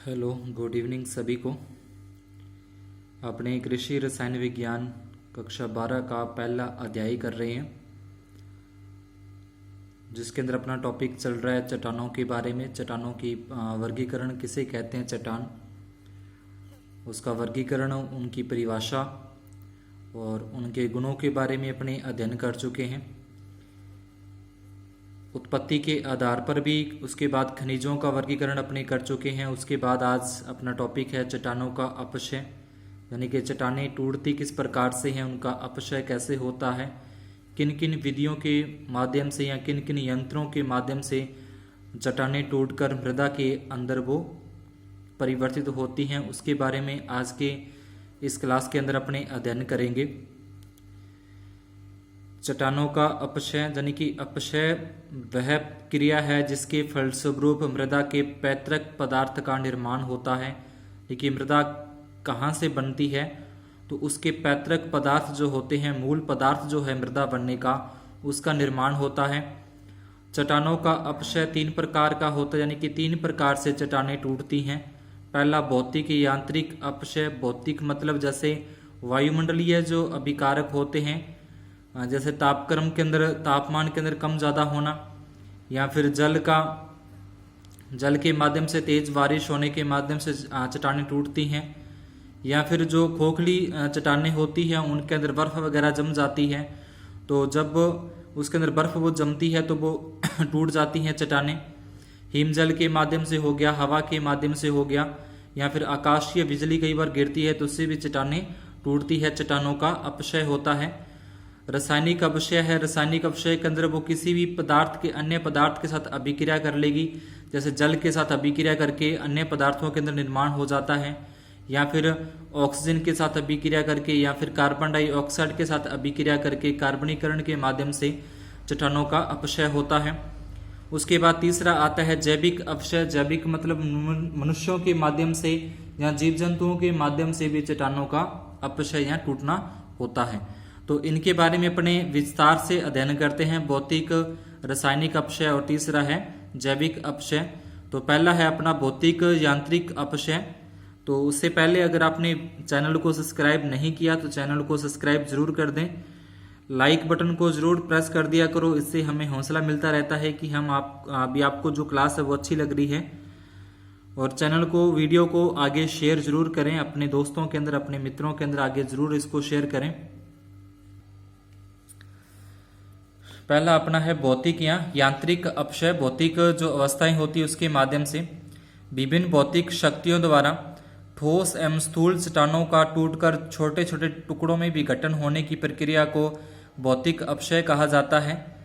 Hello, good evening सभी को। अपने कृषि रसायन विज्ञान कक्षा 12 का पहला अध्याय कर रहे हैं, जिसके अंदर अपना टॉपिक चल रहा है चट्टानों के बारे में। चट्टानों की वर्गीकरण किसे कहते हैं, चट्टान, उसका वर्गीकरण, उनकी परिभाषा और उनके गुणों के बारे में अपने अध्ययन कर चुके हैं। उत्पत्ति के आधार पर भी उसके बाद खनिजों का वर्गीकरण अपने कर चुके हैं। उसके बाद आज अपना टॉपिक है चट्टानों का अपक्षय, यानी कि चट्टानें टूटती किस प्रकार से हैं, उनका अपक्षय कैसे होता है, किन किन विधियों के माध्यम से या किन किन यंत्रों के माध्यम से चट्टानें टूटकर मृदा के अंदर वो परिवर्तित होती हैं, उसके बारे में आज के इस क्लास के अंदर अपने अध्ययन करेंगे। चट्टानों का अपक्षय यानी कि अपक्षय वह क्रिया है जिसके फलस्वरूप मृदा के पैतृक पदार्थ का निर्माण होता है। देखिए, मृदा कहाँ से बनती है, तो उसके पैतृक पदार्थ जो होते हैं, मूल पदार्थ जो है मृदा बनने का, उसका निर्माण होता है। चट्टानों का अपक्षय 3 प्रकार का होता है, यानी कि 3 प्रकार से चट्टानें टूटती हैं। पहला भौतिक यांत्रिक अपक्षय। भौतिक मतलब जैसे वायुमंडलीय जो अभिकारक होते हैं, जैसे तापक्रम के अंदर, तापमान के अंदर कम ज़्यादा होना, या फिर जल के माध्यम से तेज बारिश होने के माध्यम से चट्टानें टूटती हैं, या फिर जो खोखली चट्टानें होती हैं उनके अंदर बर्फ़ वगैरह जम जाती है, तो जब उसके अंदर बर्फ़ वो जमती है तो वो टूट जाती हैं चट्टानें। हिमजल के माध्यम से हो गया, हवा के माध्यम से हो गया, या फिर आकाशीय बिजली कई बार गिरती है तो उससे भी चट्टानें टूटती है। चट्टानों का अपक्षय होता है। रासायनिक अपक्षय है। रासायनिक अपक्षय के अंदर वो किसी भी पदार्थ के अन्य पदार्थ के साथ अभिक्रिया कर लेगी, जैसे जल के साथ अभिक्रिया करके अन्य पदार्थों के अंदर निर्माण हो जाता है, या फिर ऑक्सीजन के साथ अभिक्रिया करके, या फिर कार्बन डाइऑक्साइड के साथ अभिक्रिया करके कार्बनीकरण के माध्यम से चट्टानों का अपक्षय होता है। उसके बाद तीसरा आता है जैविक अपक्षय। जैविक मतलब मनुष्यों के माध्यम से या जीव जंतुओं के माध्यम से भी चट्टानों का अपक्षय या टूटना होता है। तो इनके बारे में अपने विस्तार से अध्ययन करते हैं, भौतिक, रासायनिक अपक्षय और तीसरा है जैविक अपक्षय। तो पहला है अपना भौतिक यांत्रिक अपक्षय। तो उससे पहले अगर आपने चैनल को सब्सक्राइब नहीं किया तो चैनल को सब्सक्राइब जरूर कर दें, लाइक बटन को जरूर प्रेस कर दिया करो, इससे हमें हौसला मिलता रहता है कि हम आपको जो क्लास है वो अच्छी लग रही है। और चैनल को, वीडियो को आगे शेयर जरूर करें, अपने दोस्तों के अंदर, अपने मित्रों के अंदर आगे जरूर इसको शेयर करें। पहला अपना है भौतिक या यांत्रिक अपक्षय। भौतिक जो अवस्थाएं होती है उसके माध्यम से विभिन्न भौतिक शक्तियों द्वारा ठोस एवं स्थूल चट्टानों का टूटकर छोटे छोटे टुकड़ों में विघटन होने की प्रक्रिया को भौतिक अपक्षय कहा जाता है।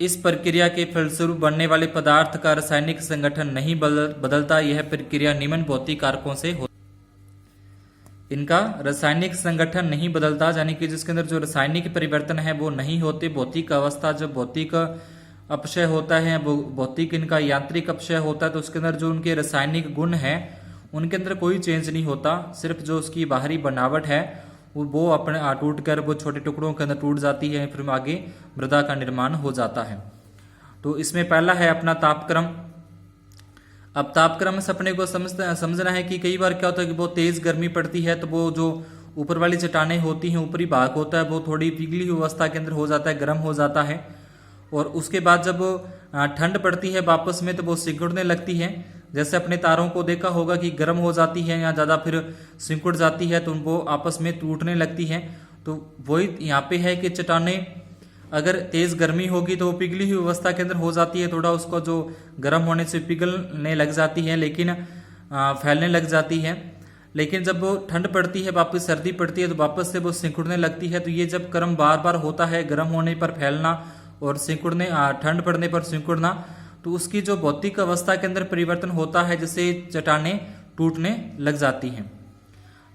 इस प्रक्रिया के फलस्वरूप बनने वाले पदार्थ का रासायनिक संगठन नहीं बदलता। यह प्रक्रिया निम्न भौतिक कारकों से होती है। इनका रासायनिक संगठन नहीं बदलता, यानी कि जिसके अंदर जो रासायनिक परिवर्तन है वो नहीं होते। भौतिक अवस्था, जब भौतिक अपक्षय होता है, वो भौतिक इनका यांत्रिक अपक्षय होता है, तो उसके अंदर जो उनके रासायनिक गुण हैं उनके अंदर कोई चेंज नहीं होता, सिर्फ जो उसकी बाहरी बनावट है वो अपने टूट कर वो छोटे टुकड़ों के अंदर टूट जाती है, फिर आगे मृदा का निर्माण हो जाता है। तो इसमें पहला है अपना तापक्रम। अब तापक्रम से अपने को समझना है कि कई बार क्या होता है कि बहुत तेज गर्मी पड़ती है, तो वो जो ऊपर वाली चट्टानें होती हैं, ऊपरी भाग होता है, वो थोड़ी पिघली हुई अवस्था के अंदर हो जाता है, गर्म हो जाता है। और उसके बाद जब ठंड पड़ती है वापस में तो वो सिकुड़ने लगती है। जैसे अपने तारों को देखा होगा कि गर्म हो जाती है या ज़्यादा फिर सिकुड़ जाती है तो वो आपस में टूटने लगती है। तो वही यहाँ पे है कि चट्टानें अगर तेज गर्मी होगी तो वो पिघली हुई अवस्था के अंदर हो जाती है, थोड़ा उसको जो गर्म होने से पिघलने लग जाती है, लेकिन फैलने लग जाती है। लेकिन जब वो ठंड पड़ती है, वापस सर्दी पड़ती है, तो वापस से वो सिकुड़ने लगती है। तो ये जब क्रम बार बार होता है, गर्म होने पर फैलना और सिकुड़ने, ठंड पड़ने पर सिकुड़ना, तो उसकी जो भौतिक अवस्था के अंदर परिवर्तन होता है, जिससे चट्टानें टूटने लग जाती हैं।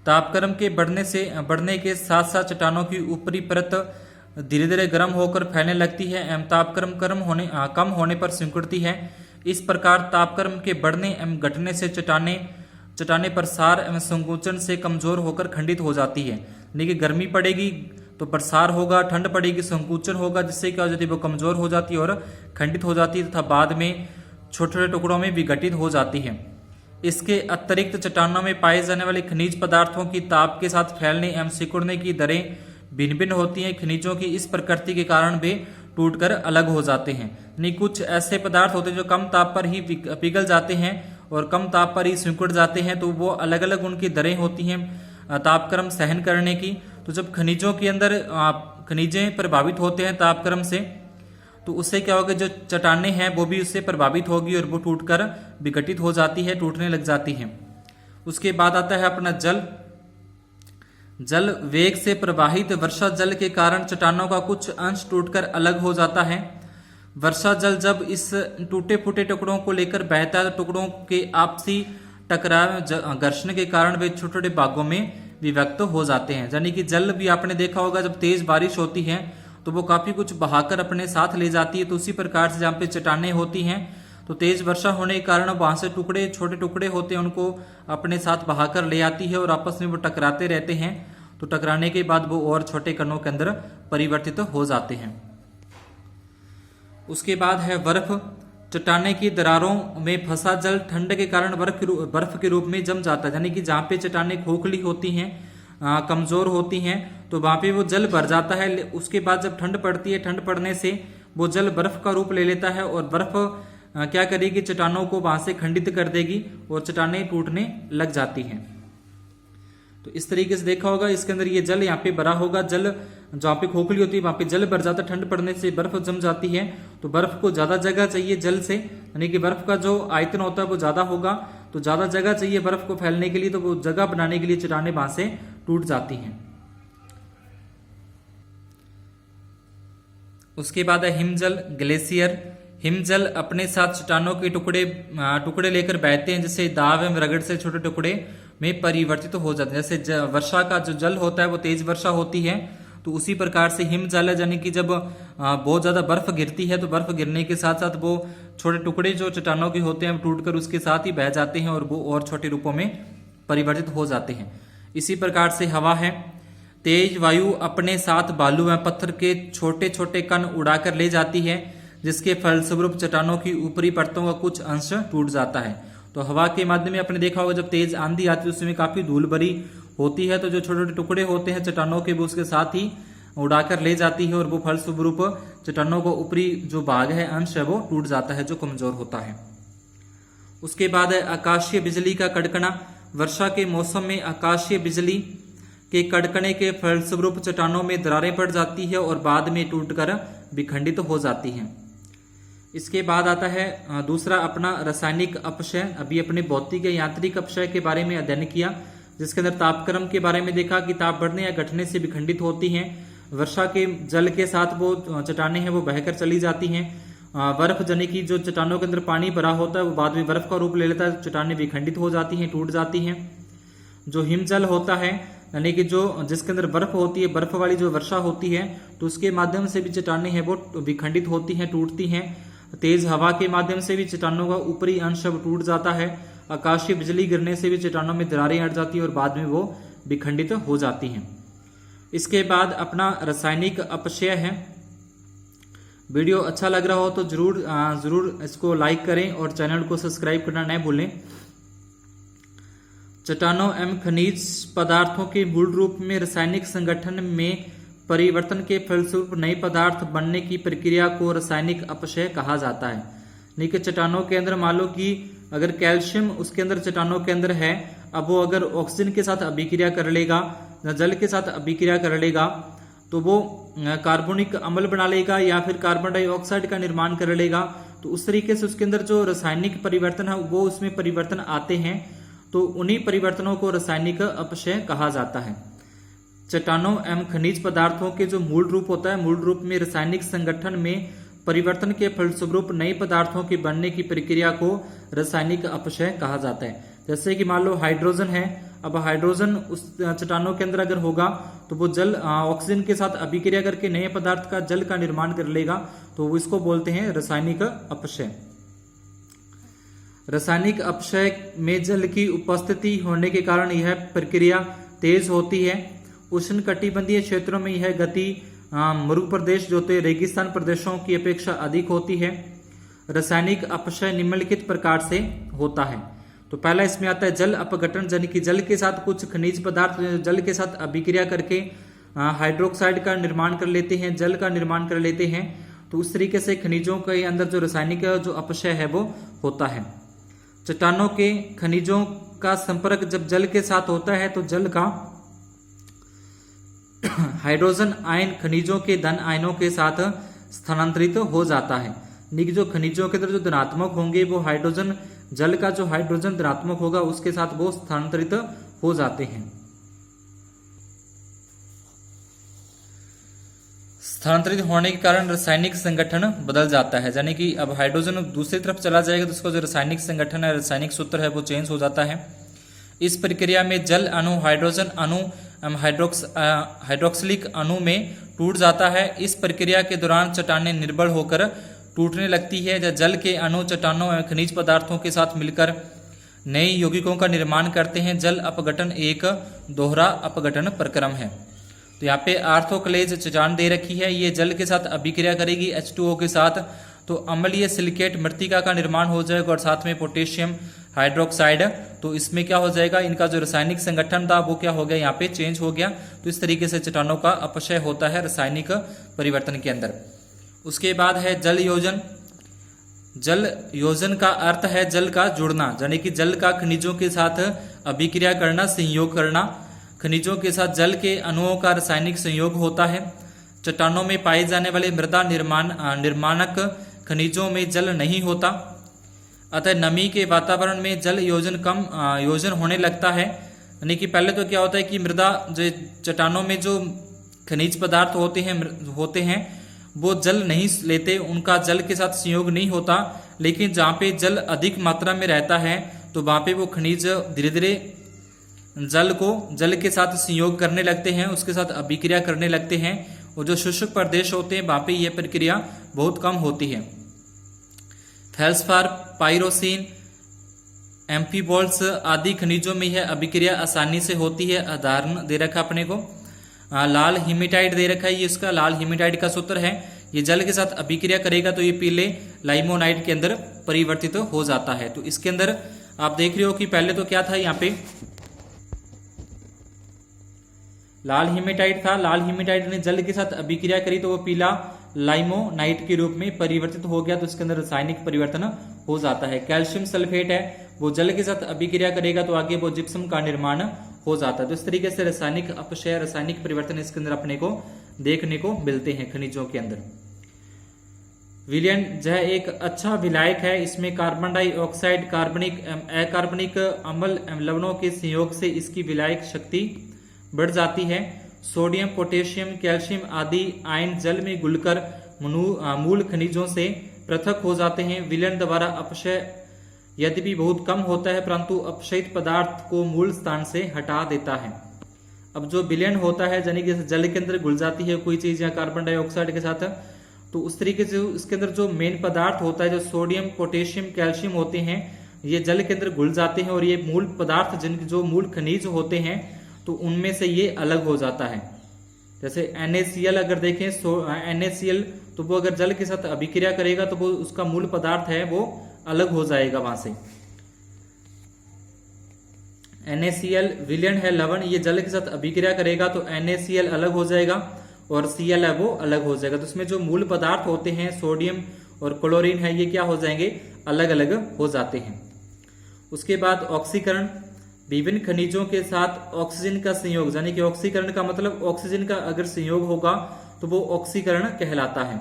तापक्रम के बढ़ने के साथ साथ चट्टानों की ऊपरी परत धीरे धीरे गर्म होकर फैलने लगती है एवं तापक्रम कम होने पर सिकुड़ती है। इस प्रकार तापक्रम के बढ़ने एवं घटने से चट्टानें प्रसार एवं संकुचन से कमजोर होकर खंडित हो जाती है। लेकिन गर्मी पड़ेगी तो प्रसार होगा, ठंड पड़ेगी संकुचन होगा, जिससे क्या हो जाती है, वो कमजोर हो जाती है और खंडित हो जाती है तथा बाद में छोटे छोटे टुकड़ों में विघटित हो जाती है। इसके अतिरिक्त चट्टानों में पाए जाने वाले खनिज पदार्थों की ताप के साथ फैलने एवं सिकुड़ने की दरें भिन्न भिन्न होती हैं। खनिजों की इस प्रकृति के कारण वे टूटकर अलग हो जाते हैं। यानी कुछ ऐसे पदार्थ होते हैं जो कम ताप पर ही पिघल जाते हैं और कम ताप पर ही सिकुड़ जाते हैं, तो वो अलग अलग उनकी दरें होती हैं तापक्रम सहन करने की। तो जब खनिजों के अंदर खनिजें प्रभावित होते हैं तापक्रम से, तो उससे क्या होगा, जो चट्टानें हैं वो भी उससे प्रभावित होगी और वो टूटकर विघटित हो जाती है, टूटने लग जाती है। उसके बाद आता है अपना जल। जल वेग से प्रवाहित वर्षा जल के कारण चट्टानों का कुछ अंश टूटकर अलग हो जाता है। वर्षा जल जब इस टूटे फूटे टुकड़ों को लेकर बहता है तो टुकड़ों के आपसी टकराव घर्षण के कारण वे छोटे छोटे भागों में विभक्त हो जाते हैं। यानी कि जल भी आपने देखा होगा, जब तेज बारिश होती है तो वो काफी कुछ बहाकर अपने साथ ले जाती है। तो उसी प्रकार से जहाँ पे चट्टानें होती हैं तो तेज वर्षा होने के कारण वहां से टुकड़े छोटे टुकड़े होते हैं, उनको अपने साथ बहाकर ले आती है और आपस में वो टकराते रहते हैं। तो टकराने के बाद वो और छोटे कणों के अंदर परिवर्तित हो जाते हैं। उसके बाद है बर्फ। चट्टाने की दरारों में फंसा जल ठंड के कारण बर्फ के रूप में जम जाता है। यानी कि जहाँ पे चट्टानें खोखली होती हैं, कमजोर होती हैं, तो वहां पे वो जल भर जाता है। उसके बाद जब ठंड पड़ती है, ठंड पड़ने से वो जल बर्फ का रूप ले लेता है और बर्फ क्या करेगी, चट्टानों को वहां से खंडित कर देगी और चट्टानें टूटने लग जाती हैं। तो इस तरीके से देखा होगा, इसके अंदर ये जल यहाँ पे भरा होगा। जल जहाँ पे खोखली होती है वहां पे जल भर जाता है, ठंड पड़ने से बर्फ जम जाती है। तो बर्फ को ज्यादा जगह चाहिए जल से, यानी कि बर्फ का जो आयतन होता है वो ज्यादा होगा, तो ज्यादा जगह चाहिए बर्फ को फैलने के लिए। तो वो जगह बनाने के लिए चट्टानें वहां से टूट जाती हैं। उसके बाद है हिमजल, ग्लेशियर। हिमजल अपने साथ चट्टानों के टुकड़े लेकर बहते हैं, जैसे दाब एवं रगड़ से छोटे टुकड़े में परिवर्तित हो जाते हैं। जैसे वर्षा का जो जल होता है वो तेज वर्षा होती है, तो उसी प्रकार से हिमजल है, यानी कि जब बहुत ज्यादा बर्फ गिरती है तो बर्फ गिरने के साथ साथ वो छोटे टुकड़े जो चट्टानों के होते हैं टूटकर उसके साथ ही बह जाते हैं और वो और छोटे रूपों में परिवर्तित हो जाते हैं। इसी प्रकार से हवा है। तेज वायु अपने साथ बालू व पत्थर के छोटे छोटे कण उड़ाकर ले जाती है, जिसके फलस्वरूप चट्टानों की ऊपरी परतों का कुछ अंश टूट जाता है। तो हवा के माध्यम में आपने देखा होगा, जब तेज आंधी आती है उसमें काफी धूल भरी होती है, तो जो छोटे छोटे टुकड़े होते हैं चट्टानों के वो उसके साथ ही उड़ाकर ले जाती है और वो फलस्वरूप चट्टानों का ऊपरी जो भाग है, अंश है, वो टूट जाता है, जो कमजोर होता है। उसके बाद है आकाशीय बिजली का कड़कना। वर्षा के मौसम में आकाशीय बिजली के कड़कने के फलस्वरूप चट्टानों में दरारें पड़ जाती है और बाद में टूटकर विखंडित हो जाती हैं। इसके बाद आता है दूसरा अपना रासायनिक अपक्षय। अभी अपने भौतिक या यांत्रिक अपक्षय के बारे में अध्ययन किया, जिसके अंदर तापक्रम के बारे में देखा कि ताप बढ़ने या घटने से विखंडित होती हैं। वर्षा के जल के साथ वो चट्टानें हैं वो बहकर चली जाती हैं। बर्फ यानी कि जो चट्टानों के अंदर पानी भरा होता है वो बाद में बर्फ का रूप ले लेता है, चट्टानें विखंडित हो जाती हैं, टूट जाती हैं। जो हिमजल होता है, यानी कि जो जिसके अंदर बर्फ होती है, बर्फ वाली जो वर्षा होती है, तो उसके माध्यम से भी चट्टानें हैं वो विखंडित होती हैं, टूटती हैं। तेज हवा के माध्यम से भी चट्टानों का ऊपरी अंश टूट जाता है। आकाशीय बिजली गिरने से भी चट्टानों में दरारें अड़ जाती है और बाद में वो विखंडित हो जाती हैं। इसके बाद अपना रासायनिक अपक्षय है। वीडियो अच्छा लग रहा हो तो जरूर इसको लाइक करें और चैनल को सब्सक्राइब करना न भूलें। चट्टानों एवं खनिज पदार्थों के मूल रूप में रासायनिक संगठन में परिवर्तन के फलस्वरूप नए पदार्थ बनने की प्रक्रिया को रासायनिक अपक्षय कहा जाता है। नहीं कि चट्टानों के अंदर मान लो कि अगर कैल्शियम उसके अंदर चट्टानों के अंदर है, अब वो अगर ऑक्सीजन के साथ अभिक्रिया कर लेगा, जल के साथ अभिक्रिया कर लेगा, तो वो कार्बोनिक अम्ल बना लेगा या फिर कार्बन डाइऑक्साइड का निर्माण कर लेगा। तो उस तरीके से उसके अंदर जो रासायनिक परिवर्तन है वो उसमें परिवर्तन आते हैं, तो उन्हीं परिवर्तनों को रासायनिक अपक्षय कहा जाता है। चट्टानों एवं खनिज पदार्थों के जो मूल रूप होता है, मूल रूप में रासायनिक संगठन में परिवर्तन के फलस्वरूप नए पदार्थों के बनने की प्रक्रिया को रासायनिक अपक्षय कहा जाता है। जैसे कि मान लो हाइड्रोजन है, अब हाइड्रोजन उस चट्टानों के अंदर अगर होगा तो वो जल ऑक्सीजन के साथ अभिक्रिया करके नए पदार्थ का जल का निर्माण कर लेगा, तो वो इसको बोलते हैं रासायनिक अपक्षय। रासायनिक अपक्षय में जल की उपस्थिति होने के कारण यह प्रक्रिया तेज होती है। उष्णकटिबंधीय क्षेत्रों में यह गति मरु प्रदेश जो होते रेगिस्तान प्रदेशों की अपेक्षा अधिक होती है। रासायनिक अपक्षय निम्नलिखित प्रकार से होता है। तो पहला इसमें आता है जल अपघटन, यानी कि जल के साथ कुछ खनिज पदार्थ जल के साथ अभिक्रिया करके हाइड्रोक्साइड का निर्माण कर लेते हैं, जल का निर्माण कर लेते हैं। तो उस तरीके से खनिजों के अंदर जो रासायनिक जो अपक्षय है वो होता है। चट्टानों के खनिजों का संपर्क जब जल के साथ होता है तो जल का हाइड्रोजन आयन खनिजों के धन आयनों के साथ स्थानांतरित हो जाता है। यानी कि जो खनिजों के अंदर जो धनात्मक होंगे वो हाइड्रोजन, जल का जो हाइड्रोजन धनात्मक होगा उसके साथ वो स्थानांतरित हो जाते हैं। स्थानांतरित होने के कारण रासायनिक संगठन बदल जाता है, यानी कि अब हाइड्रोजन दूसरी तरफ चला जाएगा तो उसका जो रासायनिक संगठन है, रासायनिक सूत्र है वो चेंज हो जाता है। इस प्रक्रिया में जल अणु हाइड्रोजन अणु हाइड्रोक्सिलिक अणु में टूट जाता है। इस प्रक्रिया के दौरान चट्टानें निर्बल होकर टूटने लगती है। जब जल के अणु चट्टानों एवं खनिज पदार्थों के साथ मिलकर नए यौगिकों का निर्माण करते हैं। जल अपघटन एक दोहरा अपघटन प्रक्रम है। तो यहाँ पे आर्थोक्लेज चट्टान दे रखी है, ये जल के साथ अभिक्रिया करेगी H2O के साथ, तो अम्लीय सिलिकेट मृत्तिका का निर्माण हो जाएगा और साथ में पोटेशियम हाइड्रोक्साइड। तो इसमें क्या हो जाएगा, इनका जो रासायनिक संगठन था वो क्या हो गया, यहाँ पे चेंज हो गया। तो इस तरीके से चट्टानों का अपक्षय होता है रासायनिक परिवर्तन के अंदर। उसके बाद है जल योजन। जल योजन का अर्थ है जल का जुड़ना, यानी कि जल का खनिजों के साथ अभिक्रिया करना, संयोग करना। खनिजों के साथ जल के अणुओं का रासायनिक संयोग होता है। चट्टानों में पाए जाने वाले मृदा निर्माणक खनिजों में जल नहीं होता, अतः नमी के वातावरण में जल योजन कम योजन होने लगता है। यानी कि पहले तो क्या होता है कि मृदा जो चट्टानों में जो खनिज पदार्थ होते हैं वो जल नहीं लेते, उनका जल के साथ संयोग नहीं होता। लेकिन जहाँ पे जल अधिक मात्रा में रहता है तो वहाँ पे वो खनिज धीरे धीरे जल के साथ संयोग करने लगते हैं, उसके साथ अभिक्रिया करने लगते हैं। और जो शुष्क प्रदेश होते हैं वहाँ पे यह प्रक्रिया बहुत कम होती है। फेल्सफार, पाइरोसिन, एम्फीबॉल्स आदि खनिजों में यह अभिक्रिया आसानी से होती है। उदाहरण दे रखा अपने को, लाल हीमेटाइट दे रखा है, ये इसका लाल हीमेटाइट का सूत्र है। ये जल के साथ अभिक्रिया करेगा तो ये पीले लाइमोनाइट के अंदर परिवर्तित हो जाता है। तो इसके अंदर आप देख रहे हो कि पहले तो क्या था, यहाँ पे लाल हीमेटाइट था। लाल हीमेटाइट ने जल के साथ अभिक्रिया करी तो वो पीला लाइमोनाइट के रूप में परिवर्तित हो गया, तो इसके अंदर रासायनिक परिवर्तन हो जाता है। कैल्शियम सल्फेट है, वो जल के साथ अभिक्रिया करेगा तो आगे वो जिप्सम का निर्माण हो जाता है। तो इस तरीके से रासायनिक अपक्षय, रासायनिक परिवर्तन इसके अंदर अपने को देखने को मिलते हैं खनिजों के अंदर। विलयन जो है एक अच्छा विलायक है, इसमें कार्बन डाइऑक्साइड, कार्बनिक अकार्बनिक अम्ल लवणों के संयोग से इसकी विलायक शक्ति बढ़ जाती है। सोडियम, पोटेशियम, कैल्शियम आदि आयन जल में घुलकर मूल खनिजों से पृथक हो जाते हैं। विलयन द्वारा अपक्षय यद्यपि बहुत कम होता है परंतु अपक्षयित पदार्थ को मूल स्थान से हटा देता है। अब जो विलयन होता है, यानी कि जल के अंदर घुल जाती है कोई चीज या कार्बन डाइऑक्साइड के साथ, तो उस तरीके से इसके अंदर जो मेन पदार्थ होता है, जो सोडियम, पोटेशियम, कैल्शियम होते हैं, ये जल के अंदर घुल जाते हैं और ये मूल पदार्थ जिनके जो मूल खनिज होते हैं तो उनमें से ये अलग हो जाता है। जैसे NaCl अगर देखें, NaCl तो वो अगर जल के साथ अभिक्रिया करेगा तो वो उसका मूल पदार्थ है वो अलग हो जाएगा वहां से। NaCl विलयन है लवण, ये जल के साथ अभिक्रिया करेगा तो NaCl अलग हो जाएगा और Cl है वो अलग हो जाएगा। तो इसमें जो मूल पदार्थ होते हैं सोडियम और क्लोरीन है, ये क्या हो जाएंगे, अलग अलग हो जाते हैं। उसके बाद ऑक्सीकरण, विभिन्न खनिजों के साथ ऑक्सीजन का संयोग, यानी कि ऑक्सीकरण का मतलब ऑक्सीजन का अगर संयोग होगा तो वो ऑक्सीकरण कहलाता है।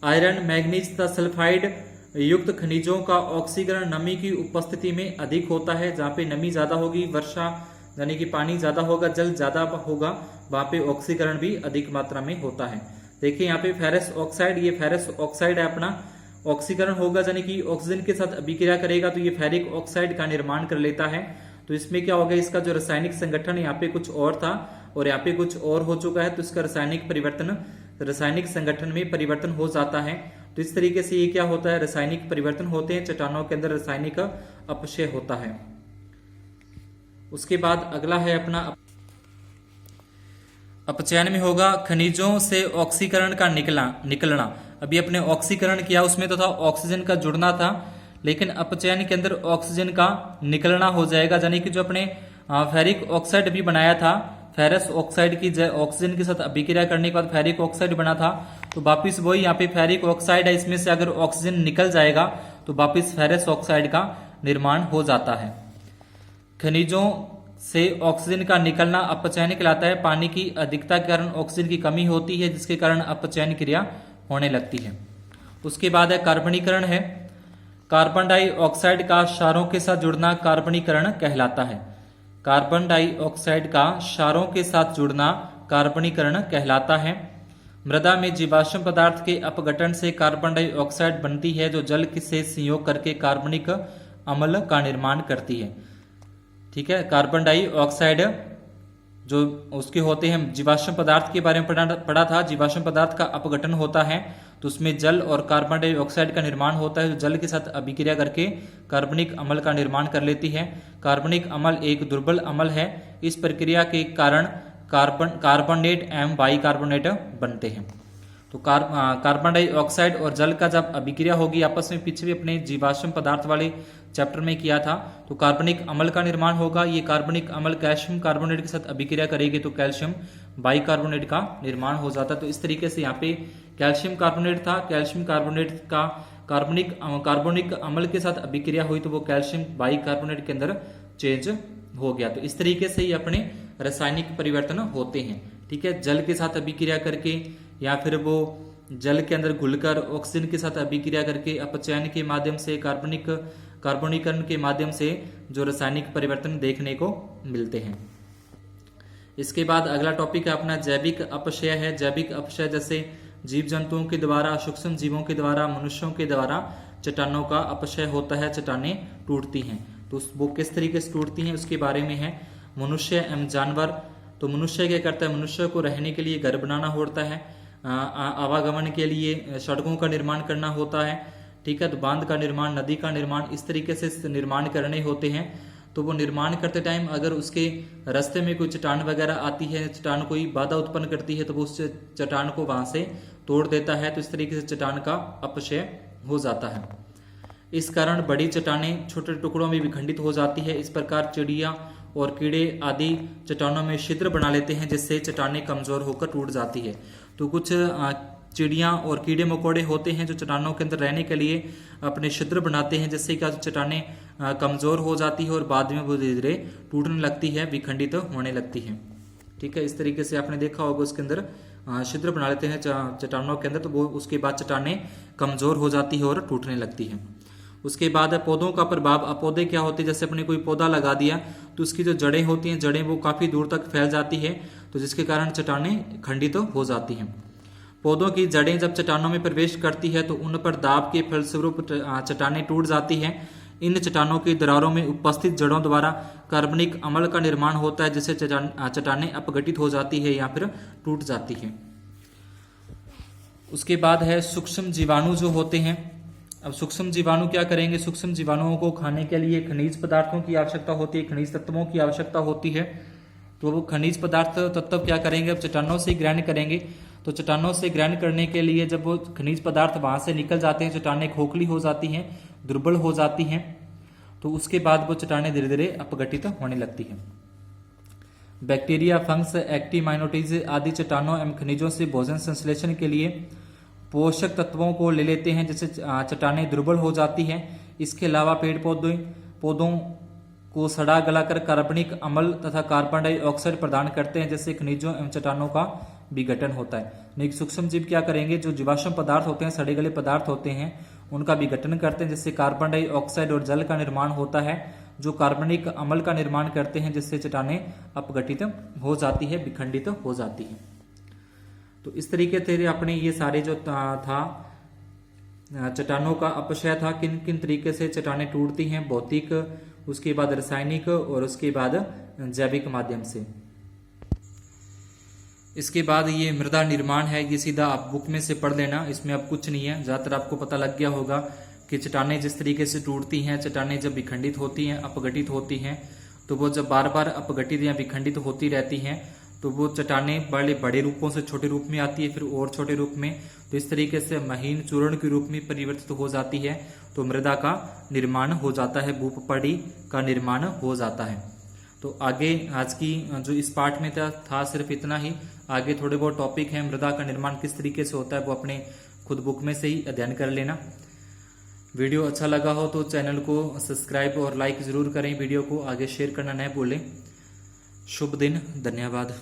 आयरन, मैग्नीज तथा सल्फाइड युक्त खनिजों का ऑक्सीकरण नमी की उपस्थिति में अधिक होता है। जहाँ पे नमी ज्यादा होगी, वर्षा यानी कि पानी ज्यादा होगा, जल ज्यादा होगा, वहां पे ऑक्सीकरण भी अधिक मात्रा में होता है। देखिए यहाँ पे फेरस ऑक्साइड, ये फेरस ऑक्साइड है अपना, ऑक्सीकरण होगा यानी कि ऑक्सीजन के साथ अभिक्रिया करेगा तो ये फेरिक ऑक्साइड का निर्माण कर लेता है। तो इसमें क्या होगा, इसका जो रासायनिक संगठन यहाँ पे कुछ और था और यहाँ पे कुछ और हो चुका है, तो इसका रासायनिक संगठन में परिवर्तन हो जाता है। तो इस तरीके से ये क्या होता है, रासायनिक परिवर्तन होते हैं, चट्टानों के अंदर रासायनिक अपक्षय होता है। उसके बाद अगला है अपना अपचयन में होगा खनिजों से ऑक्सीकरण का निकलना। अभी अपने ऑक्सीकरण किया, उसमें तो था ऑक्सीजन का जुड़ना था, लेकिन अपचयन के अंदर ऑक्सीजन का निकलना हो जाएगा, यानी कि जो अपने फेरिक ऑक्साइड भी बनाया था, फेरस ऑक्साइड की ऑक्सीजन के साथ अभिक्रिया करने के बाद फेरिक ऑक्साइड बना था, तो वापिस वही यहाँ पे फेरिक ऑक्साइड है, इसमें से अगर ऑक्सीजन निकल जाएगा तो वापिस फेरस ऑक्साइड का निर्माण हो जाता है। खनिजों से ऑक्सीजन का निकलना अपचयन कहलाता है। पानी की अधिकता के कारण ऑक्सीजन की कमी होती है, जिसके कारण अपचयन क्रिया होने लगती है। उसके बाद है कार्बनीकरण है। कार्बन डाइऑक्साइड का क्षारों के साथ जुड़ना कार्बनीकरण कहलाता है। कार्बन डाइऑक्साइड का क्षारों के साथ जुड़ना कार्बनीकरण कहलाता है। मृदा में जीवाश्म पदार्थ के अपघटन से कार्बन डाइऑक्साइड बनती है, जो जल से संयोग करके कार्बनिक अम्ल का निर्माण करती है। ठीक है, कार्बन डाइऑक्साइड जो उसके होते हैं, जीवाश्म पदार्थ के बारे में पढ़ा था, जीवाश्म पदार्थ का अपघटन होता है तो उसमें जल और कार्बन डाइऑक्साइड का निर्माण होता है, जो जल के साथ अभिक्रिया करके कार्बनिक अम्ल का निर्माण कर लेती है। कार्बनिक अम्ल एक दुर्बल अम्ल है। इस प्रक्रिया के कारण कार्बोनेट एवं बाइकार्बोनेट बनते हैं। तो कार्बन डाइऑक्साइड और जल का जब अभिक्रिया होगी आपस में, पीछे भी अपने जीवाश्म पदार्थ वाले चैप्टर में किया था, तो कार्बनिक अम्ल का निर्माण होगा। ये कार्बनिक अम्ल कैल्शियम कार्बोनेट के साथ अभिक्रिया करेगी तो कैल्शियम बाइकार्बोनेट का निर्माण हो जाता है। तो इस तरीके से यहाँ पे कैल्शियम कार्बोनेट था, कैल्शियम कार्बोनेट का कार्बोनिक अम्ल के साथ अभिक्रिया हुई तो वो कैल्शियम बाइकार्बोनेट के अंदर चेंज हो गया। तो इस तरीके से ही अपने रासायनिक परिवर्तन होते हैं। ठीक है, जल के साथ अभिक्रिया करके या फिर वो जल के अंदर घुलकर ऑक्सीजन के साथ अभिक्रिया करके अपचयन के माध्यम से कार्बनीकरण के माध्यम से जो रासायनिक परिवर्तन देखने को मिलते हैं। इसके बाद अगला टॉपिक है अपना जैविक अपक्षय है। जैविक अपक्षय जैसे जीव जंतुओं के द्वारा, सूक्ष्म जीवों के द्वारा, मनुष्यों के द्वारा चट्टानों का अपक्षय होता है, चट्टानें टूटती हैं। तो वो किस तरीके से टूटती हैं उसके बारे में है। मनुष्य एवं जानवर, तो मनुष्य क्या करता है, मनुष्य को रहने के लिए घर बनाना होता है, आवागमन के लिए सड़कों का निर्माण करना होता है। ठीक है, तो बांध का निर्माण, नदी का निर्माण, इस तरीके से निर्माण करने होते हैं। तो वो निर्माण करते टाइम अगर उसके रास्ते में कोई चट्टान वगैरह आती है, चट्टान कोई बाधा उत्पन्न करती है, तो वो उस चट्टान को वहां से तोड़ देता है। तो इस तरीके से चट्टान का अपक्षय हो जाता है। इस कारण बड़ी चट्टानें छोटे टुकड़ों में विखंडित हो जाती है। इस प्रकार चिड़िया और कीड़े आदि चट्टानों में छिद्र बना लेते हैं, जिससे चट्टानें कमजोर होकर टूट जाती है। तो कुछ चिड़िया और कीड़े मकोड़े होते हैं जो चट्टानों के अंदर रहने के लिए अपने छिद्र बनाते हैं, जिससे क्या चट्टानें कमजोर हो जाती है और बाद में वो धीरे धीरे टूटने लगती है, विखंडित होने लगती है। ठीक है, इस तरीके से आपने देखा होगा उसके अंदर छिद्र बना लेते हैं चट्टानों के अंदर, तो वो उसके बाद चट्टानें कमजोर हो जाती है और टूटने लगती है। उसके बाद पौधों का प्रभाव। पौधे क्या होते हैं, जैसे अपने कोई पौधा लगा दिया तो उसकी जो जड़ें होती हैं, जड़ें वो काफी दूर तक फैल जाती है, तो जिसके कारण चट्टानें खंडित हो जाती हैं। पौधों की जड़ें जब चट्टानों में प्रवेश करती है तो उन पर दाब के फलस्वरूप चट्टानें टूट जाती हैं। इन चट्टानों की दरारों में उपस्थित जड़ों द्वारा कार्बनिक अम्ल का निर्माण होता है, जिससे चट्टानें अपघटित हो जाती है या फिर टूट जाती है। उसके बाद है सूक्ष्म जीवाणु जो होते हैं। अब सूक्ष्म जीवाणु क्या करेंगे, सूक्ष्म जीवाणुओं को खाने के लिए खनिज पदार्थों की आवश्यकता होती है, खनिज तत्वों की आवश्यकता होती है। तो वो खनिज पदार्थ तत्व क्या करेंगे, अब चट्टानों से ग्रहण करेंगे। तो चट्टानों से ग्रहण करने के लिए जब वो खनिज पदार्थ वहां से निकल जाते हैं, चट्टानें खोखली हो जाती हैं, दुर्बल हो जाती हैं, तो उसके बाद वो चट्टानें धीरे धीरे अपघटित होने लगती हैं। बैक्टीरिया, फंगस, एक्टिमाइनोटिज आदि चट्टानों एवं खनिजों से भोजन संश्लेषण के लिए पोषक तत्वों को ले लेते हैं, जिससे चट्टानें दुर्बल हो जाती हैं। इसके अलावा पेड़ पौधों को सड़ा गलाकर कार्बनिक अम्ल तथा कार्बन डाइऑक्साइड प्रदान करते हैं, जिससे खनिजों एवं चट्टानों का विघटन होता है। लेकिन सूक्ष्म जीव क्या करेंगे, जो जीवाश्म पदार्थ होते हैं, सड़े गले पदार्थ होते हैं, उनका विघटन करते हैं, जिससे कार्बन डाइऑक्साइड और जल का निर्माण होता है, जो कार्बनिक अम्ल का निर्माण करते हैं, जिससे चट्टानें अपघटित हो जाती है, विखंडित हो जाती है। तो इस तरीके से अपने ये सारे जो था चट्टानों का अपक्षय था, किन किन तरीके से चट्टानें टूटती हैं, भौतिक, उसके बाद रासायनिक और उसके बाद जैविक माध्यम से। इसके बाद ये मृदा निर्माण है, ये सीधा आप बुक में से पढ़ लेना, इसमें अब कुछ नहीं है। ज्यादातर आपको पता लग गया होगा कि चट्टानें जिस तरीके से टूटती हैं, चट्टानें जब विखंडित होती हैं, अपघटित होती हैं, तो वो जब बार बार अपघटित या विखंडित होती रहती हैं तो वो चट्टानें बड़े बड़े रूपों से छोटे रूप में आती है, फिर और छोटे रूप में, तो इस तरीके से महीन चूर्ण के रूप में परिवर्तित हो जाती है, तो मृदा का निर्माण हो जाता है, भूपड़ी का निर्माण हो जाता है। तो आगे आज की जो इस पार्ट में था सिर्फ इतना ही। आगे थोड़े बहुत टॉपिक हैं, मृदा का निर्माण किस तरीके से होता है वो अपने खुद बुक में से ही अध्ययन कर लेना। वीडियो अच्छा लगा हो तो चैनल को सब्सक्राइब और लाइक जरूर करें, वीडियो को आगे शेयर करना न भूलें। शुभ दिन, धन्यवाद।